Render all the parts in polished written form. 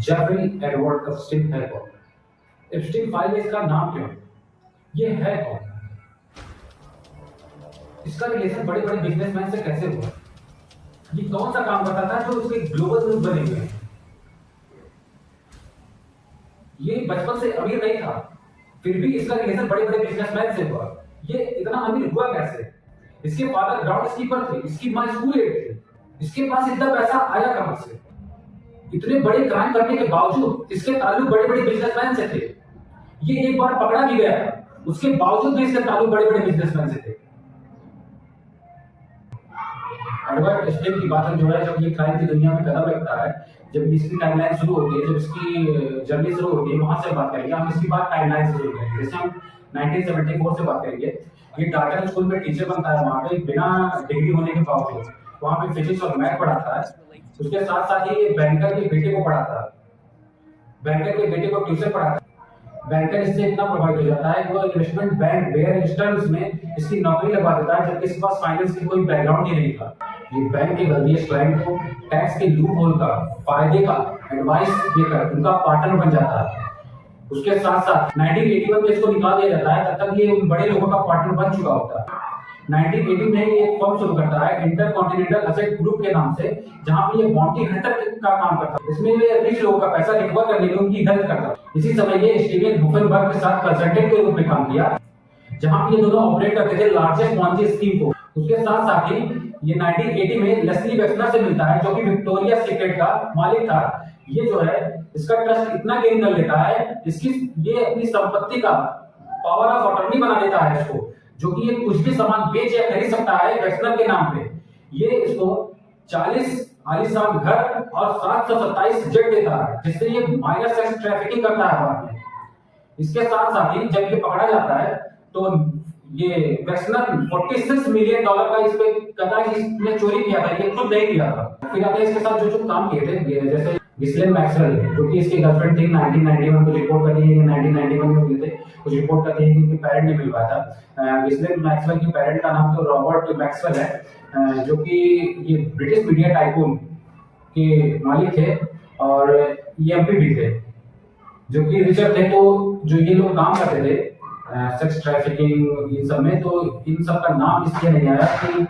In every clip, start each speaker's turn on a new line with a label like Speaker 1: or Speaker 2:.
Speaker 1: Jeffrey Edward Epstein है कौन? Epstein file में इसका नाम क्यों? ये है कौन? इसका रिलेशन बड़े बड़े बिजनेसमैन से कैसे हुआ? ये कौन सा काम करता था जो उसके ग्लोबल न्यूज बने हुए हैं? ये बचपन से अमीर नहीं था, फिर भी इसका रिलेशन बड़े बड़े बिजनेसमैन से हुआ। ये इतना अमीर हुआ कैसे? इसके फादर ग्राउंड स्कीपर थे, इसकी माँ स्कूल एड थी, इसके पास इतना पैसा आया कहां से? इतने बड़े क्राइम करने के बावजूद इसके ताल्लुक बड़े बड़े बिजनेसमैन से थे। ये एक बार पकड़ा भी गया, उसके बावजूद भी इसके ताल्लुक बड़े बड़े बिजनेसमैन से थे। एडवर्ड एप्स्टीन की बात जो है, जब ये क्राइम की दुनिया में कदम रखता है, जब इसकी टाइमलाइन शुरू होती है, जब इसकी जर्नी शुरू होती है, वहां से बात करेंगे हम। इसकी बात टाइमलाइन से शुरू करेंगे। जैसे हम 1974 से बात करेंगे। ये डाल्टन स्कूल में टीचर बनता है, वहां पे बिना डिग्री होने के बावजूद वहां पे फिजिक्स और मैथ पढ़ाता है। उसके साथ साथ ही बैंकर के बेटे को पढ़ाता है, बैंकर के बेटे को ट्यूशन पढ़ाता है। बैंकर इससे इतना प्रभावित हो जाता है कि वो इन्वेस्टमेंट बैंक बेयर स्टर्न्स में इसकी नौकरी लगवा देता है, जबकि इसके पास फाइनेंस की कोई बैकग्राउंड ही नहीं था। ये बैंक के गलती क्लाइंट को टैक्स के लूप होल का फायदे का एडवाइस देकर उनका पार्टनर बन जाता है। उसके साथ साथ 1981 में इसको निकाल दिया जाता है, तब तक ये बड़े लोगों का पार्टनर बन चुका होता है। 1980 में ये एक फर्म शुरू करता है इंटरकॉन्टिनेंटल एसेट ग्रुप के नाम से, जहां पे ये बाउंटी हंटर का काम करता है। इसमें ये रिच लोगों का पैसा रिकवर करने में उनकी हेल्प करता है। इसी समय ये स्टीवन हुफनबर्ग के साथ कंसल्टेंट के रूप में काम किया, जहां पे ये दोनों ऑपरेट करते थे लार्जेस्ट पॉन्जी स्कीम को। उसके साथ साथ ही ये 1980 में लेस्ली वेक्सलर से मिलता है, जो कि विक्टोरिया सीक्रेट का मालिक था। ये जो है इसका ट्रस्ट इतना गेन कर लेता है, इसकी ये अपनी संपत्ति का पावर ऑफ अटॉर्नी बना देता है इसको, जो कि ये कुछ भी सामान बेच या खरीद सकता है वेक्सलर के नाम पे। ये इसको 40 आलीशान घर और 727 जेट देता है, जिससे ये माइनर सेक्स ट्रैफिकिंग करता है बाद में। इसके साथ साथ ही जब ये पकड़ा जाता है तो ये वेक्सलर $46 मिलियन का इस पे कहता है कि इसने चोरी किया था, ये खुद नहीं किया था। फिर आते हैं इसके साथ जो काम किए थे, जैसे गिस्लेन मैक्सवेल, जो कि इसकी गर्लफ्रेंड थी, 1991 को रिपोर्ट करती है कि 1991 में मिले थे। कुछ रिपोर्ट करती है कि उनके पेरेंट नहीं मिल पाया था। गिस्लेन मैक्सवेल की पेरेंट का नाम तो रॉबर्ट मैक्सवेल है, जो कि ये ब्रिटिश मीडिया टाइकून के मालिक थे और EMP भी थे, जो कि रिचर्ड थे। तो जो ये लोग काम करते थे सेक्स ट्रैफिकिंग इन सब में, तो इन सब का नाम इसलिए नहीं आया कि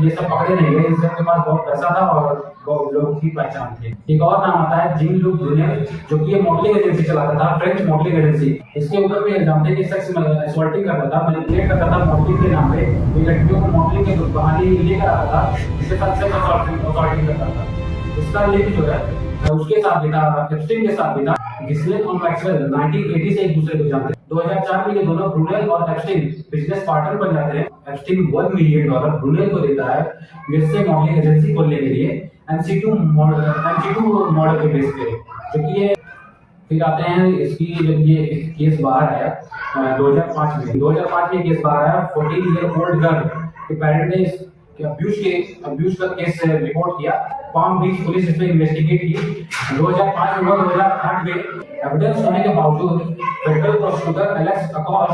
Speaker 1: ये सब पकड़े नहीं गए। इन सब के पास बहुत पैसा था और बहुत लोगों की पहचान थी। एक और नाम आता है जीन लुक जूनियर, जो कि ये मॉडलिंग एजेंसी चलाता था, फ्रेंच मॉडलिंग एजेंसी। इसके ऊपर भी इल्जाम थे कि सेक्स असॉल्टिंग करता था, मैनिपुलेट करता था मॉडलिंग के नाम पे। ये लड़कियों को मॉडलिंग के बहाने लेकर आता था, जिसके साथ सेक्स असॉल्टिंग करता था। इसका लिंक जो है उसके साथ भी था, एप्स्टीन के साथ भी था। गिस्लेन और मैक्सवेल 1980 से एक दूसरे को जानते हैं। 2004 में ये दोनों ब्रूनेल और एप्स्टीन बिजनेस पार्टनर बन जाते हैं। एप्स्टीन $1 मिलियन ब्रूनेल को देता है यूएसए मॉडलिंग एजेंसी खोलने के लिए, MC2 मॉडल के बेस पे, जो कि ये फिर आते हैं इसकी जब ये केस बाहर आया 2005 में केस बाहर आया। 14 ईयर ओल्ड गर्ल के पेरेंट ने अब्यूज का केस रिपोर्ट किया। पाम बीच पुलिस इस पे इन्वेस्टिगेट की। 2005 में 2008 में एविडेंस होने के बावजूद फेडरल प्रोसिक्यूटर एलेक्स अकॉश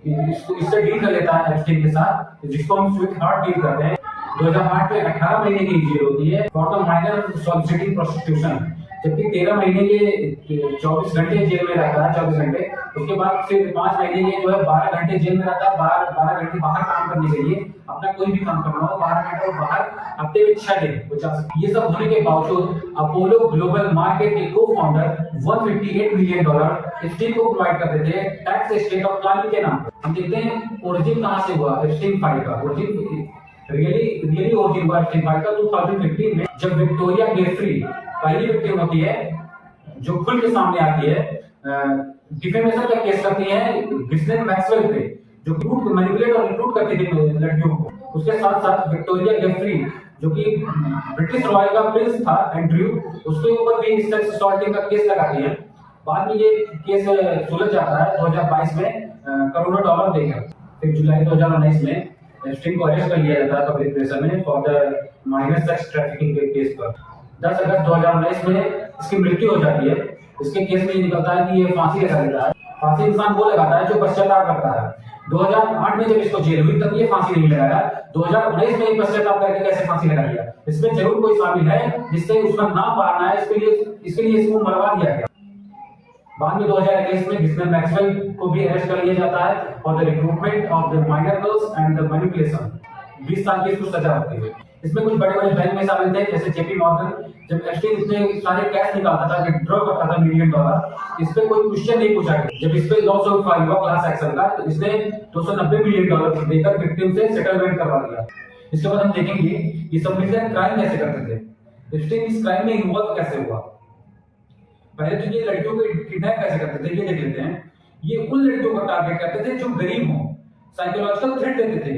Speaker 1: इससे डील कर लेता है एप्स्टीन के साथ, जिसको हम स्वीट हार्ट डील करते हैं। 2008 में 18 महीने की जेल होती है for the minor soliciting prostitution, जबकि 13 महीने के 24 घंटे जेल में रहता है, 24 घंटे। उसके बाद फिर 5 महीने के जो है 12 घंटे जेल में रहता है, 12 घंटे बाहर काम करने के लिए, अपना कोई भी काम करना हो 12 घंटे वो बाहर, हफ्ते में 6 दिन वो जा सकते। ये सब होने के बावजूद अपोलो ग्लोबल मार्केट के को फाउंडर $158 मिलियन एप्स्टीन को प्रोवाइड करते थे टैक्स एस्टेट ऑफ प्लानिंग के नाम पर। हम देखते हैं ओरिजिन कहां से हुआ एप्स्टीन फाइल का। ओरिजिन रियली ओरिजिन हुआ एप्स्टीन फाइल का 2015 में, जब विक्टोरिया गेफ्री पहली विक्टिम होती है जो खुल के सामने आती है, डिफेमेशन का केस करती है गिस्लेन मैक्सवेल पे, जो मैनिपुलेट और रिक्रूट करती थी लड़कियों को। उसके साथ साथ विक्टोरिया गेफ्री, जो कि ब्रिटिश रॉयल का प्रिंस था एंड्रयू, उसके ऊपर भी सेक्स असॉल्टिंग का केस लगाती है। बाद में ये केस सुलझ जाता है 2022 में करोड़ों डॉलर देकर। फिर जुलाई 2019 में एप्स्टीन को अरेस्ट कर लिया जाता है पब्लिक प्लेस में for the minor sex trafficking के केस पर। 10 अगस्त 2019 में इसकी मृत्यु हो जाती है। इसके केस में ये निकलता है कि ये फांसी लगा लेता है। फांसी इंसान वो लगाता है जो पश्चाताप करता है। 2008 में जब इसको जेल हुई तब ये फांसी नहीं लगाया, 2019 में पश्चाताप करके कैसे फांसी लगा दिया? इसमें जरूर कोई शामिल है जिससे उसका नाम पाना है, इसके लिए इसको मरवा दिया गया। बाद में 2021 में गिस्लेन मैक्सवेल को भी अरेस्ट कर लिया जाता है for the recruitment of the minor girls and the manipulation. 20 साल की इसको सजा होती है। इसमें कुछ बड़े बड़े बैंक में शामिल थे, जैसे जेपी मॉर्गन। जब एप्स्टीन इतने सारे कैश निकालता था, विथड्रॉ करता था $1 मिलियन, इस पे कोई क्वेश्चन नहीं पूछा गया। जब इस पे लॉसूट फाइल हुआ क्लास एक्शन का, तो इसने $290 मिलियन देकर विक्टिम से सेटलमेंट करवा दिया। इसके बाद हम देखेंगे ये सब मिलकर क्राइम कैसे करते थे, एप्स्टीन इस क्राइम में इन्वॉल्व कैसे हुआ। पहले तो ये लड़कियों को किडनैप कैसे करते थे, ये देख लेते हैं। ये उन लड़कियों को टारगेट करते थे जो गरीब हो, साइकोलॉजिकल थ्रेट देते थे।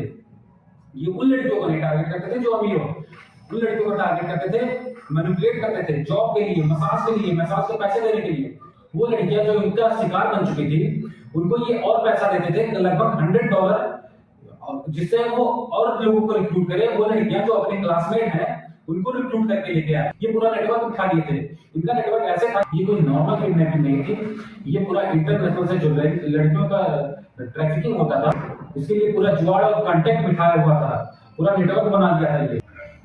Speaker 1: ये उन लड़कियों को नहीं टारगेट करते थे जो अमीर हो, उन लड़कियों को टारगेट करते थे, मैनिपुलेट करते थे जॉब के लिए, मसाज के पैसे देने के लिए। वो लड़कियां जो इनका शिकार बन चुकी थी, उनको ये और पैसा देते थे, लगभग $100, जिससे वो और लोगों को रिक्रूट करे। वो लड़कियां जो अपने क्लासमेट हैं उनको रिक्रूट करके लेके आए। ये पूरा नेटवर्क उठा लिए थे। इनका नेटवर्क ऐसे था, ये कोई नॉर्मल किडनैपिंग नहीं थी, ये पूरा इंटरनेशनल से जो लड़कियों का ट्रैफिकिंग होता था, इसके लिए पूरा जुगाड़ और कांटेक्ट बिठाया हुआ था, पूरा नेटवर्क बना दिया था।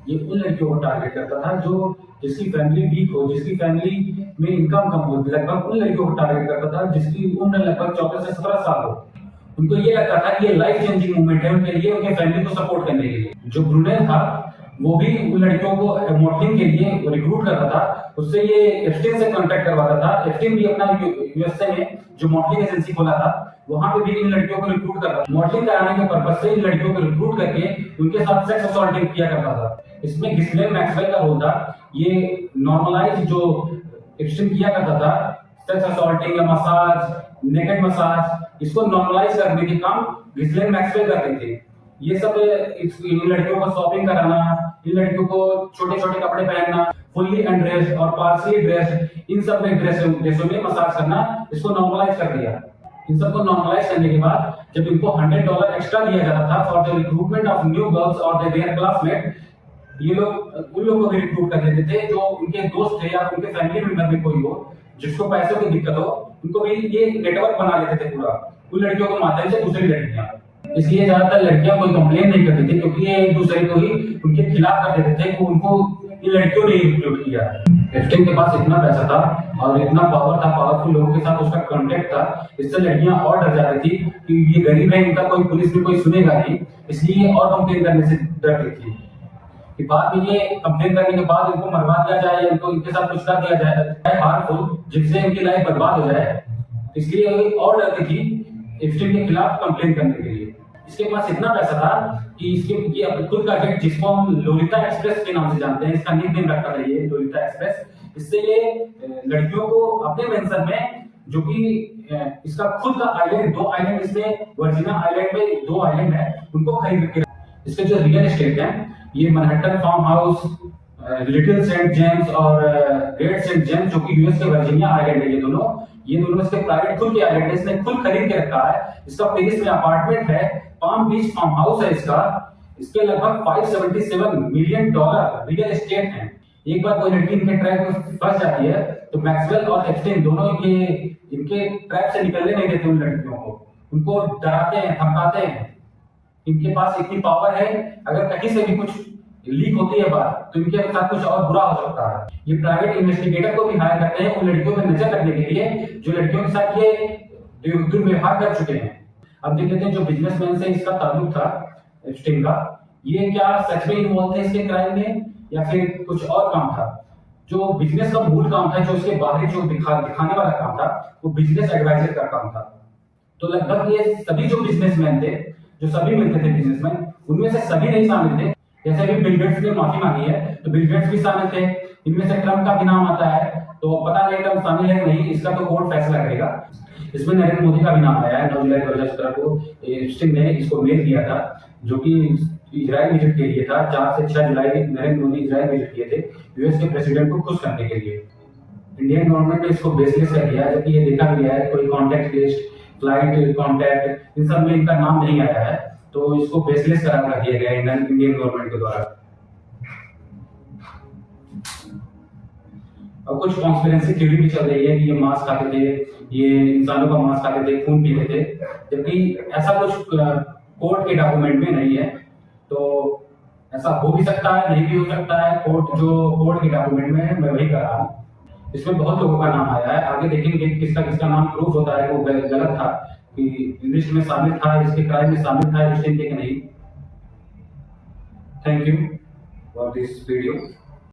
Speaker 1: ये उन लड़कियों को टारगेट करता था जो जिसकी फैमिली वीक हो, जिसकी फैमिली में इनकम कम हो। लगभग उन लड़कियों को टारगेट करता था जिसकी उम्र लगभग 14 से 17 साल हो। उनको ये लगता था कि ये लाइफ चेंजिंग मूवमेंट है उनके लिए, उनके फैमिली को सपोर्ट करने के लिए। जो ब्रूनेल था वो भी उन लड़कियों को मॉडलिंग के लिए रिक्रूट करता था, उससे ये एप्स्टीन से कांटेक्ट करवाता था। एप्स्टीन भी अपना यूएसए में जो मॉडलिंग एजेंसी खोला था, वहां पे भी इन लड़कियों को रिक्रूट करता था। मॉडलिंग कराने के पर्पस से इन लड़कियों को रिक्रूट करके उनके साथ सेक्स असॉल्टिंग किया करता था। इसमें गिस्लेन मैक्सवेल का रोल था। ये नॉर्मलाइज जो एप्स्टीन किया करता था, सेक्स असॉल्टिंग या मसाज, नेकेड मसाज, इसको नॉर्मलाइज करने के काम गिस्लेन मैक्सवेल करते थे। ये सब इन लड़कियों को शॉपिंग कराना, इन लड़कियों को छोटे छोटे कपड़े पहनना, फुल्ली अनड्रेस्ड और पार्शियली ड्रेस्ड, इन सब में ड्रेसों में मसाज करना, इसको नॉर्मलाइज कर दिया। इन सबको नॉर्मलाइज करने के बाद जब इनको $100 एक्स्ट्रा दिया जाता था for the recruitment of new girls और देयर क्लासमेट, ये लोग उन लोगों को भी रिक्रूट कर लेते थे जो उनके दोस्त थे या उनके फैमिली मेंबर में कोई हो जिसको पैसों की दिक्कत हो, उनको भी ये नेटवर्क बना लेते थे पूरा उन लड़कियों के माध्यम से दूसरी लड़कियां। इसलिए ज्यादातर लड़कियां कोई कंप्लेन नहीं करती थी, क्योंकि ये एक दूसरे को ही उनके खिलाफ कर देते थे कि उनको इन लड़कियों ने रिक्रूट किया है। एप्स्टीन के पास इतना पैसा था और इतना पावर था, पावरफुल लोगों के साथ उसका कांटेक्ट था, इससे लड़कियां और डर जाती थी कि ये गरीब है, इनका कोई पुलिस में कोई सुनेगा नहीं, इसलिए और कंप्लेन करने से डरती थी कि बाद में ये कंप्लेन करने के बाद इनको मरवा दिया जाए या इनको इनके साथ कुछ कर दिया जाए हार्मफुल, जिससे इनकी लाइफ बर्बाद हो जाए। इसलिए और डरती थी एप्स्टीन के खिलाफ कंप्लेन करने के लिए। इसके पास इतना पैसा था कि इसके ये खुद का जेट, जिसको हम लोलिता एक्सप्रेस के नाम से जानते हैं, इसका निकनेम रखा था ये लोलिता एक्सप्रेस। इससे ये लड़कियों को अपने मेंशन में, जो कि इसका खुद का आइलैंड, 2 आइलैंड इसमें, वर्जिना आइलैंड में 2 आइलैंड है, उनको खरीद के। इसके जो रियल एस्टेट है, ये Manhattan farm house, Little Saint James और ग्रेट सेंट जेम्स, जो कि यूएस के वर्जीनिया आइलैंड है, ये दोनों इसके प्राइवेट खुद के आइलैंड है, इसने खुद खरीद के रखा है। इसका पेरिस में अपार्टमेंट है, पाम बीच फार्म हाउस है इसका। इसके लगभग $577 मिलियन रियल एस्टेट है। एक बार कोई लड़की इनके ट्रैप में फंस जाती है तो मैक्सवेल और एप्स्टीन दोनों इनके ट्रैप से निकलने नहीं देते उन लड़कियों को, उनको डराते हैं, धमकाते हैं। इनके पास इतनी पावर है, अगर कहीं से भी कुछ लीक होती है बात तो इनके साथ कुछ और बुरा हो सकता है। ये प्राइवेट इन्वेस्टिगेटर को भी हायर करते हैं उन लड़कियों पर नजर रखने के लिए जो लड़कियों के साथ ये दुर्व्यवहार कर चुके हैं। अब देख लेते हैं जो बिजनेसमैन से इसका ताल्लुक था एप्स्टीन का, ये क्या सच में इन्वॉल्व थे इसके क्राइम में या फिर कुछ और काम था। जो बिजनेस का मूल काम था, जो इसके बाहरी जो दिखाने वाला काम था, वो बिजनेस एडवाइजर का काम था। तो लगभग ये सभी जो बिजनेसमैन थे, जो सभी मिलते थे बिजनेसमैन, उनमें से सभी नहीं शामिल थे। जैसे अभी बिल गेट्स ने माफी मांगी है तो बिल गेट्स भी शामिल थे। इनमें से ट्रम्प का भी नाम आता है, तो पता नहीं ट्रम्प शामिल है नहीं, इसका तो कोर्ट फैसला करेगा। इसमें नरेंद्र मोदी का भी नाम आया है। 9 जुलाई 2017 को एप्स्टीन ने इसको मेल किया था, जो कि इजराइल विजिट के लिए था। 4 से 6 जुलाई नरेंद्र मोदी इजराइल विजिट किए थे यूएस के प्रेसिडेंट को खुश करने के लिए। इंडियन गवर्नमेंट ने इसको बेसलेस कर दिया है, जबकि ये देखा गया है कोई कॉन्टैक्ट लिस्ट, फ्लाइट कॉन्टैक्ट, इन सब में इनका नाम नहीं आया है, तो इसको बेसलेस करार कर दिया गया है इंडियन गवर्नमेंट के द्वारा। और कुछ कॉन्स्पिरेंसी थ्योरी भी चल रही है कि ये मांस खाते थे, ये इंसानों का मांस खाते थे, खून पीते थे, जबकि ऐसा कुछ कोर्ट के डॉक्यूमेंट में नहीं है। तो ऐसा हो भी सकता है, नहीं भी हो सकता है। कोर्ट के डॉक्यूमेंट में मैं वही कर रहा हूँ। इसमें बहुत लोगों का नाम आया है, आगे देखेंगे किसका किसका नाम प्रूफ होता है वो गलत था, कि लिस्ट में शामिल था, इसके क्राइम में शामिल था, लिस्ट के नहीं। Thank you for this video.